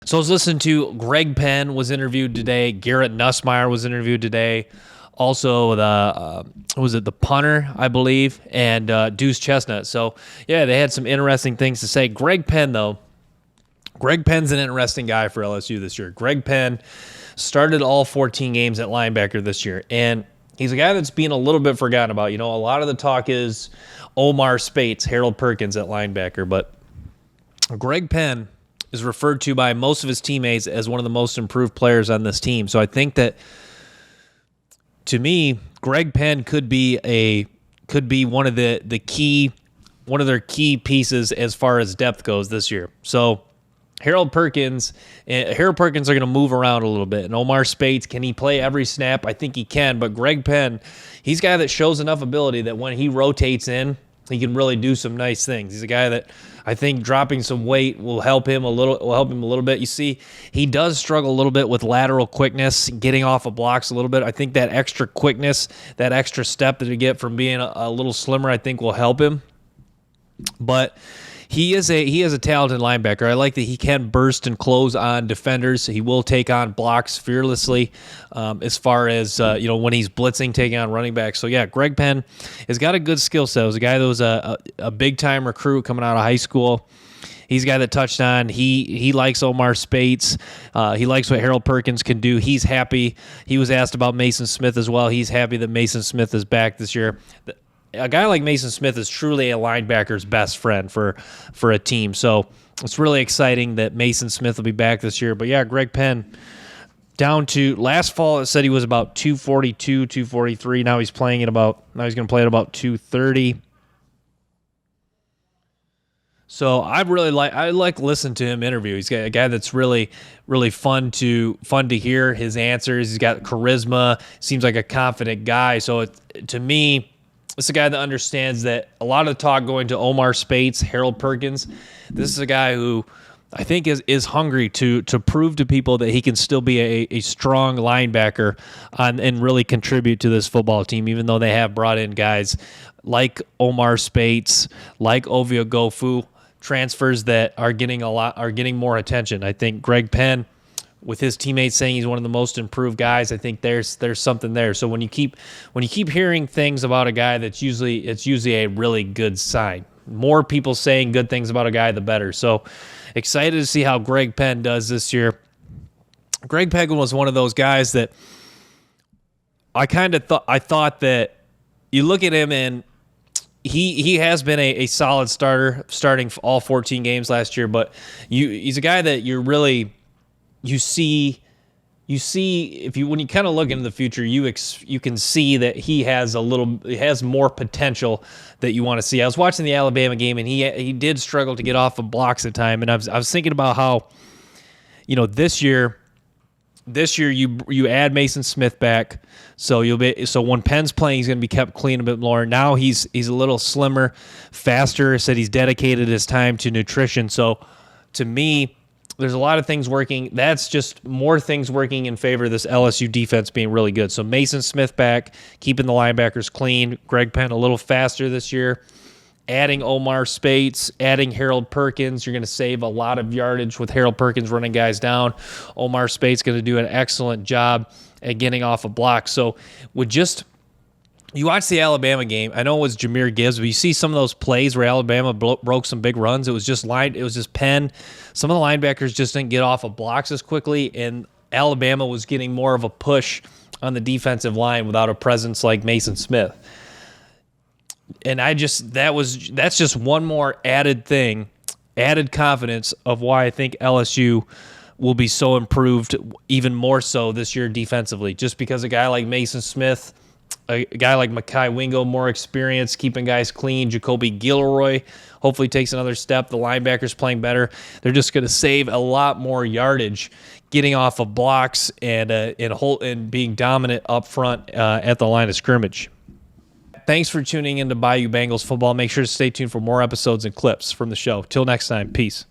So I was listening to Greg Penn was interviewed today. Garrett Nussmeier was interviewed today. Also, the punter, I believe, and Deuce Chestnut. So, yeah, they had some interesting things to say. Greg Penn, though, Greg Penn's an interesting guy for LSU this year. Greg Penn started all 14 games at linebacker this year, and he's a guy that's being a little bit forgotten about. You know, a lot of the talk is Omar Spates, Harold Perkins at linebacker, but Greg Penn is referred to by most of his teammates as one of the most improved players on this team. So I think that, to me, Greg Penn could be one of their key pieces as far as depth goes this year. So Harold Perkins are going to move around a little bit. And Omar Spates, can he play every snap? I think he can. But Greg Penn, he's a guy that shows enough ability that when he rotates in, he can really do some nice things. He's a guy that I think dropping some weight will help him a little bit. You see, he does struggle a little bit with lateral quickness, getting off of blocks a little bit. I think that extra quickness, that extra step that you get from being a little slimmer, I think will help him. But he is a talented linebacker. I like that he can burst and close on defenders. He will take on blocks fearlessly as far as when he's blitzing, taking on running backs. So, yeah, Greg Penn has got a good skill set. He was a guy that was a big-time recruit coming out of high school. He's a guy that touched on. He likes Omar Spates. He likes what Harold Perkins can do. He's happy. He was asked about Mason Smith as well. He's happy that Mason Smith is back this year. A guy like Mason Smith is truly a linebacker's best friend for a team. So it's really exciting that Mason Smith will be back this year. But, yeah, Greg Penn down to last fall, it said he was about 242, 243. Now he's going to play at about 230. So I like listening to him interview. He's got a guy that's really, really fun to hear his answers. He's got charisma, seems like a confident guy. So to me, it's a guy that understands that a lot of the talk going to Omar Spates, Harold Perkins, this is a guy who I think is hungry to prove to people that he can still be a strong linebacker and really contribute to this football team, even though they have brought in guys like Omar Spates, like Ovia Gofu, transfers that are getting more attention. I think Greg Penn, with his teammates saying he's one of the most improved guys, I think there's something there. So when you keep hearing things about a guy, it's usually a really good sign. More people saying good things about a guy, the better. So excited to see how Greg Penn does this year. Greg Penn was one of those guys that I thought that you look at him and he has been a solid starter, starting all 14 games last year, but he's a guy that you see when you kind of look into the future, you can see that he has more potential that you want to see. I was watching the Alabama game, and he did struggle to get off of blocks at time, and I was thinking about how, this year you add Mason Smith back, so when Penn's playing, he's going to be kept clean a bit more. Now he's a little slimmer, faster. Said he's dedicated his time to nutrition. So to me, there's a lot of things working. That's just more things working in favor of this LSU defense being really good. So Mason Smith back, keeping the linebackers clean. Greg Penn a little faster this year. Adding Omar Spates, adding Harold Perkins. You're going to save a lot of yardage with Harold Perkins running guys down. Omar Spates going to do an excellent job at getting off a block. So you watch the Alabama game. I know it was Jahmyr Gibbs, but you see some of those plays where Alabama broke some big runs. It was just Penn. Some of the linebackers just didn't get off of blocks as quickly, and Alabama was getting more of a push on the defensive line without a presence like Mason Smith. And that's just one more added thing, added confidence of why I think LSU will be so improved, even more so this year defensively, just because a guy like Mason Smith, a guy like Mekhi Wingo, more experience, keeping guys clean. Jacoby Gilroy hopefully takes another step. The linebackers playing better. They're just going to save a lot more yardage getting off of blocks and being dominant up front at the line of scrimmage. Thanks for tuning in to Bayou Bengals Football. Make sure to stay tuned for more episodes and clips from the show. Till next time, peace.